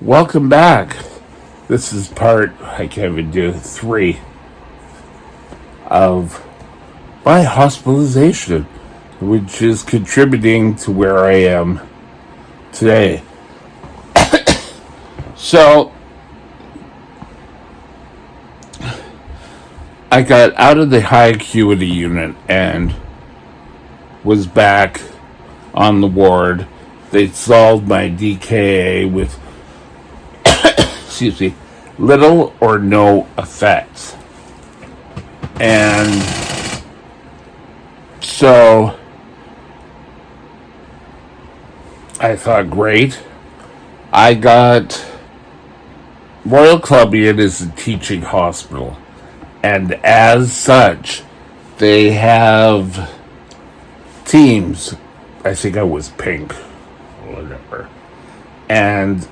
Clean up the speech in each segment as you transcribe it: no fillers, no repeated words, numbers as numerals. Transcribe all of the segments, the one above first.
Welcome back. This is part, I can't even do, 3 of my hospitalization, which is contributing to where I am today. So, I got out of the high acuity unit and was back on the ward. They solved my DKA with, little or no effects. And so I thought, great. I got Royal Columbian is a teaching hospital, and as such, they have teams. I think I was pink, whatever, and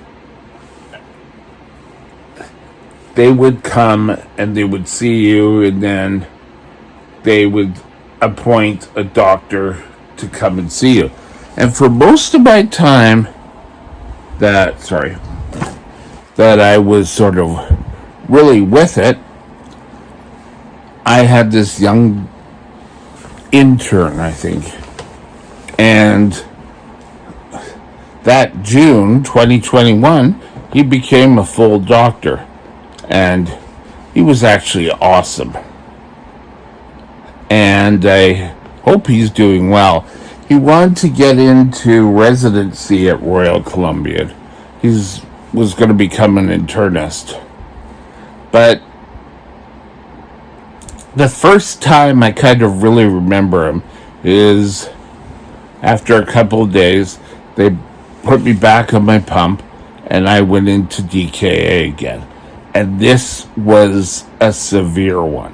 they would come and they would see you, and then they would appoint a doctor to come and see you. And for most of my time that I was sort of really with it, I had this young intern, I think, and that June 2021, he became a full doctor, and he was actually awesome. And I hope he's doing well. He wanted to get into residency at Royal Columbian. He was going to become an internist. But the first time I kind of really remember him is after a couple of days, they put me back on my pump and I went into DKA again. And this was a severe one.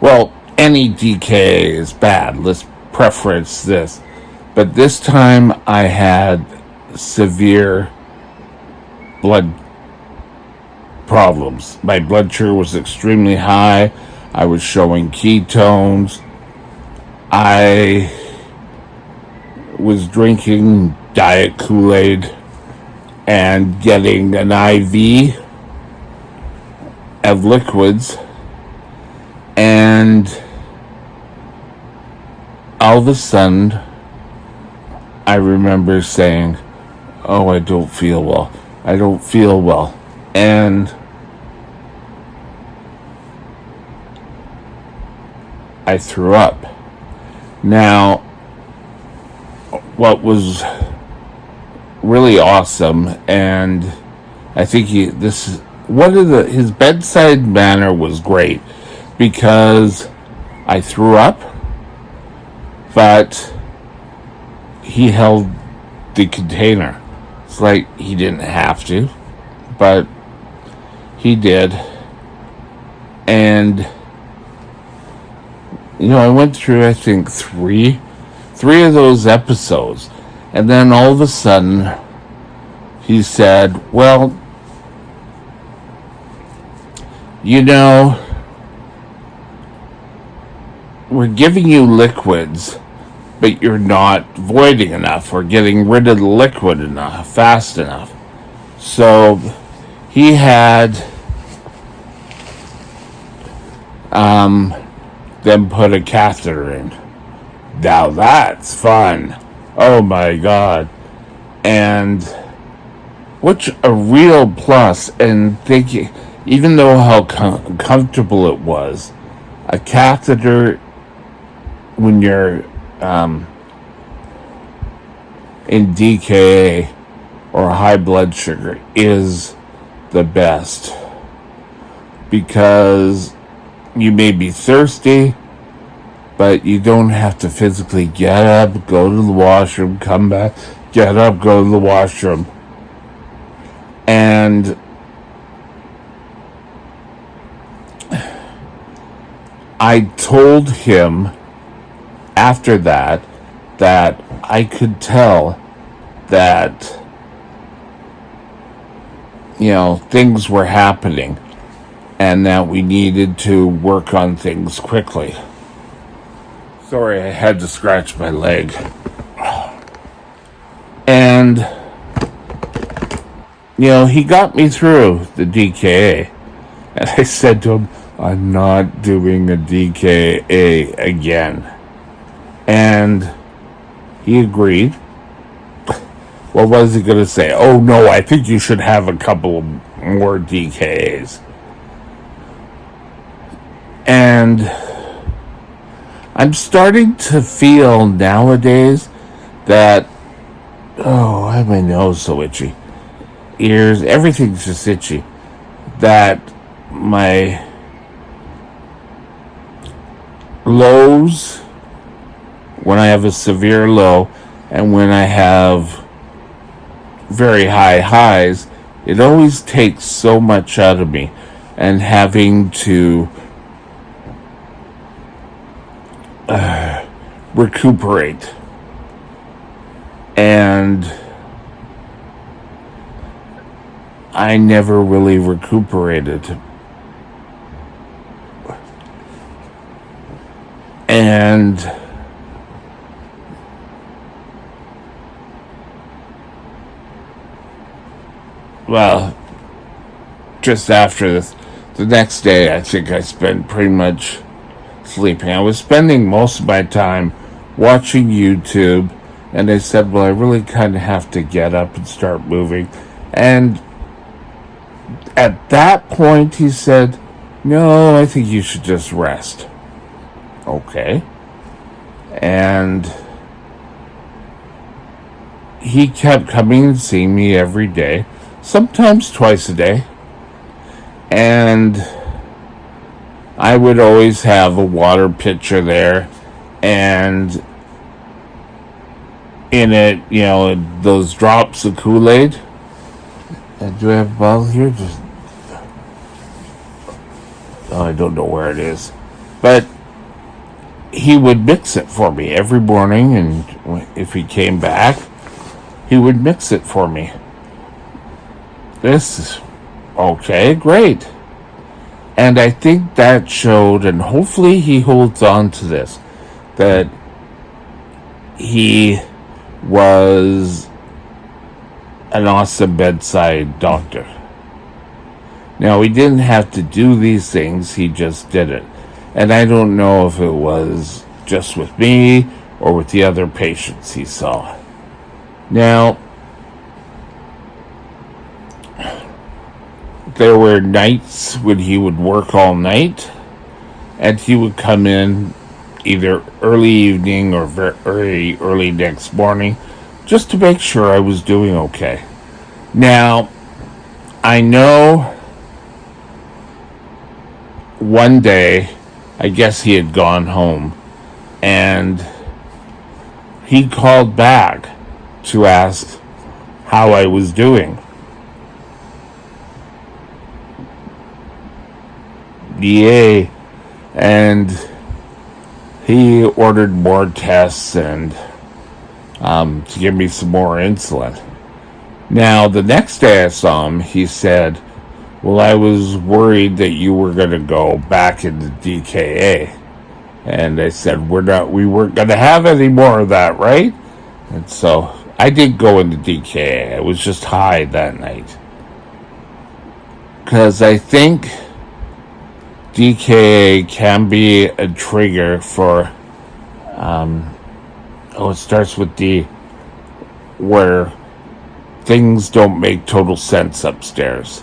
Well, any DKA is bad. Let's preference this. But this time I had severe blood problems. My blood sugar was extremely high. I was showing ketones. I was drinking Diet Kool-Aid and getting an IV of liquids, and all of a sudden I remember saying, "Oh, I don't feel well. I don't feel well." And I threw up. Now, what was really awesome, and I think his bedside manner was great, because I threw up, but he held the container. It's like he didn't have to, but he did. And I went through, I think, three of those episodes, and then all of a sudden he said, "Well, we're giving you liquids, but you're not voiding enough or getting rid of the liquid fast enough." So he had them put a catheter in. Now that's fun. Oh my God. And which a real plus, and thinking, even though how comfortable it was, a catheter when you're in DKA or high blood sugar is the best, because you may be thirsty, but you don't have to physically get up, go to the washroom, come back, get up, go to the washroom. And I told him after that I could tell that things were happening and that we needed to work on things quickly. Sorry, I had to scratch my leg. And he got me through the DKA. And I said to him, I'm not doing a DKA again. And he agreed. What was he going to say? Oh, no, I think you should have a couple more DKAs. And I'm starting to feel nowadays that, why my nose so itchy? Ears, everything's just itchy. That my lows, when I have a severe low, and when I have very high highs, it always takes so much out of me. And having to recuperate. And I never really recuperated. And well, just after this, the next day, I think I spent pretty much sleeping. I was spending most of my time watching YouTube, and I said, well, I really kind of have to get up and start moving. And at that point, he said, no, I think you should just rest. Okay. And he kept coming and seeing me every day, sometimes twice a day. And I would always have a water pitcher there, and in it, those drops of Kool-Aid. Do I have a bottle here? I don't know where it is. But he would mix it for me every morning, and if he came back, he would mix it for me. This is okay, great. And I think that showed, and hopefully he holds on to this, that he was an awesome bedside doctor. Now, he didn't have to do these things, he just did it. And I don't know if it was just with me or with the other patients he saw. Now, there were nights when he would work all night, and he would come in either early evening or very early next morning just to make sure I was doing okay. Now, I know one day, I guess he had gone home, and he called back to ask how I was doing. Yay. And he ordered more tests and to give me some more insulin. Now, the next day I saw him, he said, well, I was worried that you were going to go back into DKA. And I said, we weren't going to have any more of that, right? And so I did go into DKA. I was just high that night. Because I think DKA can be a trigger for, it starts with D, where things don't make total sense upstairs.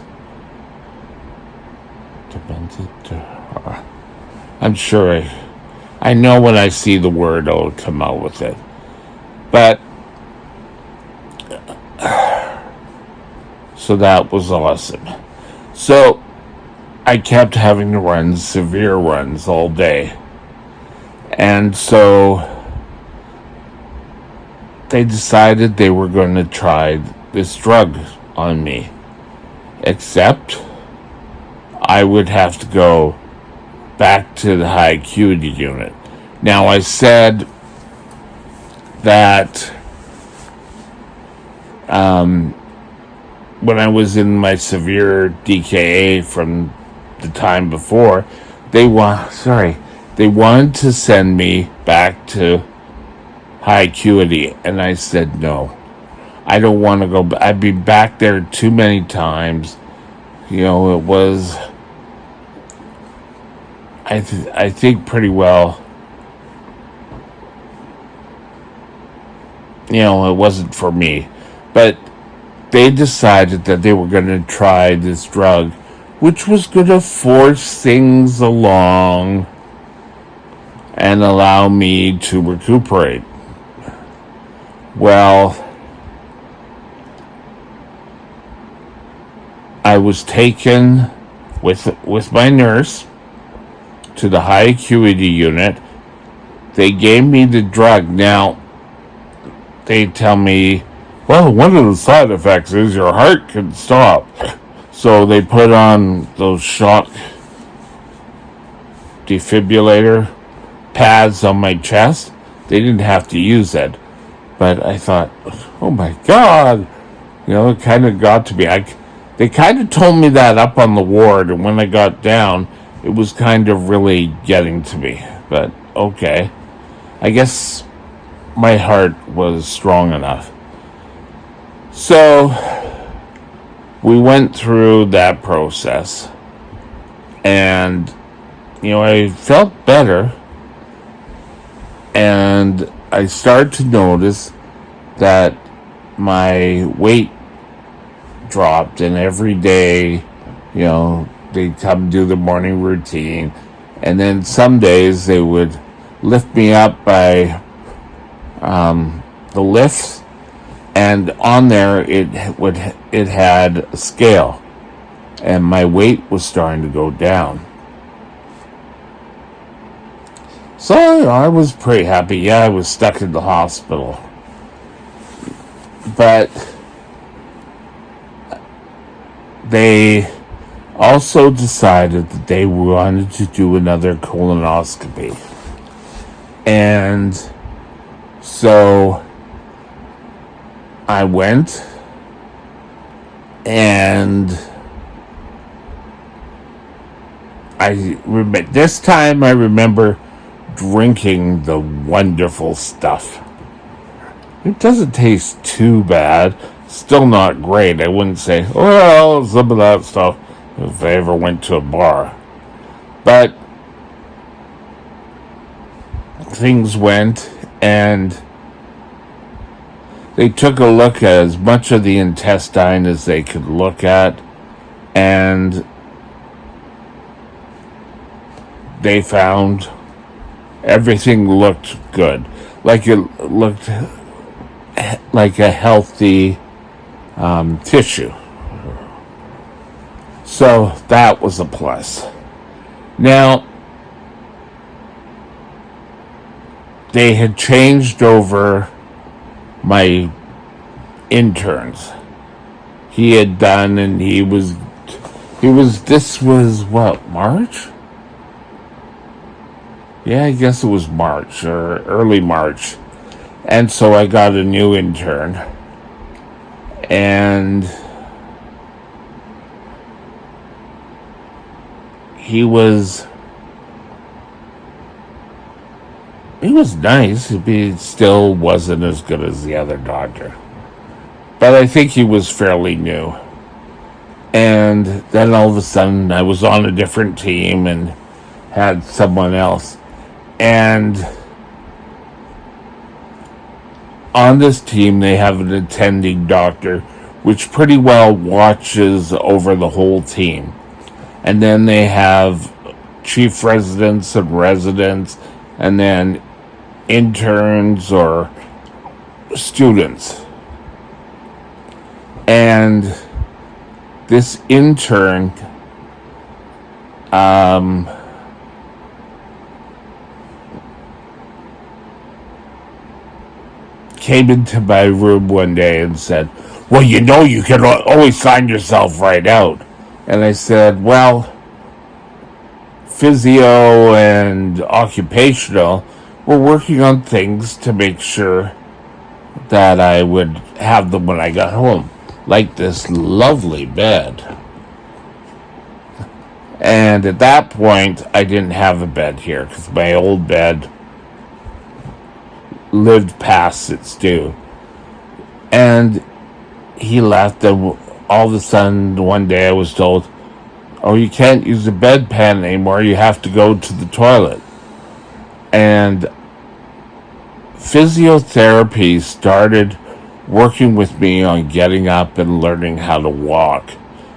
I'm sure I know when I see the word, I'll come out with it. But, so that was awesome. So, I kept having to run severe runs all day. And so they decided they were going to try this drug on me. Except I would have to go back to the high acuity unit. Now, I said that when I was in my severe DKA from the time before, they wanted to send me back to high acuity, and I said no. I don't want to go. I've been back there too many times. It was, I think pretty well, it wasn't for me. But they decided that they were going to try this drug, which was going to force things along and allow me to recuperate. Well, I was taken with my nurse to the high acuity unit. They gave me the drug. Now, they tell me, well, one of the side effects is your heart can stop. So they put on those shock defibrillator pads on my chest. They didn't have to use it. But I thought, oh my God, it kind of got to me. They kind of told me that up on the ward, and when I got down, it was kind of really getting to me. But okay, I guess my heart was strong enough. So we went through that process, and I felt better, and I started to notice that my weight dropped, and every day, they'd come do the morning routine, and then some days they would lift me up by the lifts, and on there it had a scale, and my weight was starting to go down. So I was pretty happy. Yeah, I was stuck in the hospital, but they also decided that they wanted to do another colonoscopy. And so I went, and this time I remember drinking the wonderful stuff. It doesn't taste too bad. Still not great. I wouldn't say, well, some of that stuff if I ever went to a bar. But things went, and they took a look at as much of the intestine as they could look at, and they found everything looked good. Like it looked like a healthy tissue. So that was a plus. Now, they had changed over my interns. He had done, and this was what, March? Yeah, I guess it was March or early March. And so I got a new intern. And he was nice. He still wasn't as good as the other doctor. But I think he was fairly new. And then all of a sudden I was on a different team and had someone else. And on this team, they have an attending doctor, which pretty well watches over the whole team. And then they have chief residents and residents, and then interns or students. And this intern, came into my room one day and said, well, you can always sign yourself right out. And I said, well, physio and occupational, we're working on things to make sure that I would have them when I got home, like this lovely bed. And at that point, I didn't have a bed here because my old bed lived past its due. And he left, and all of a sudden, one day I was told, oh, you can't use the bedpan anymore, you have to go to the toilet. And physiotherapy started working with me on getting up and learning how to walk.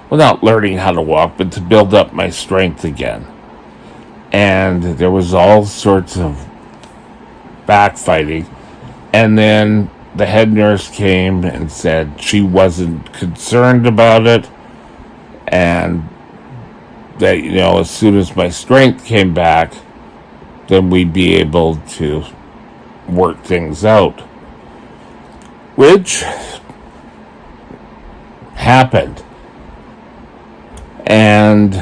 Well, not learning how to walk, but to build up my strength again. And there was all sorts of backfighting. And then the head nurse came and said she wasn't concerned about it, and that, as soon as my strength came back, then we'd be able to work things out, which happened. And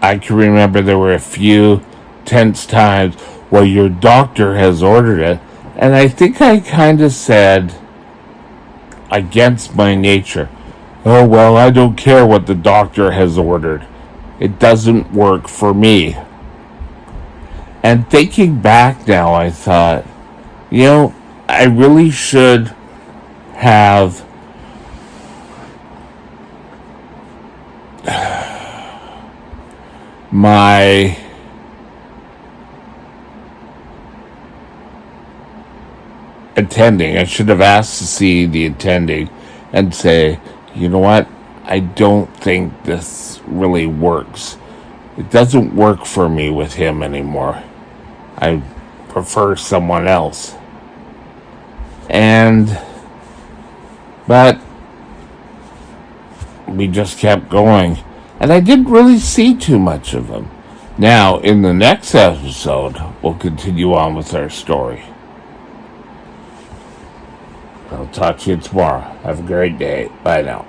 I can remember there were a few tense times where your doctor has ordered it, and I think I kind of said, against my nature, oh, well, I don't care what the doctor has ordered. It doesn't work for me. And thinking back now, I thought, I really should have my attending. I should have asked to see the attending and say, you know what? I don't think this really works. It doesn't work for me with him anymore. I prefer someone else. But we just kept going. And I didn't really see too much of him. Now, in the next episode, we'll continue on with our story. I'll talk to you tomorrow. Have a great day. Bye now.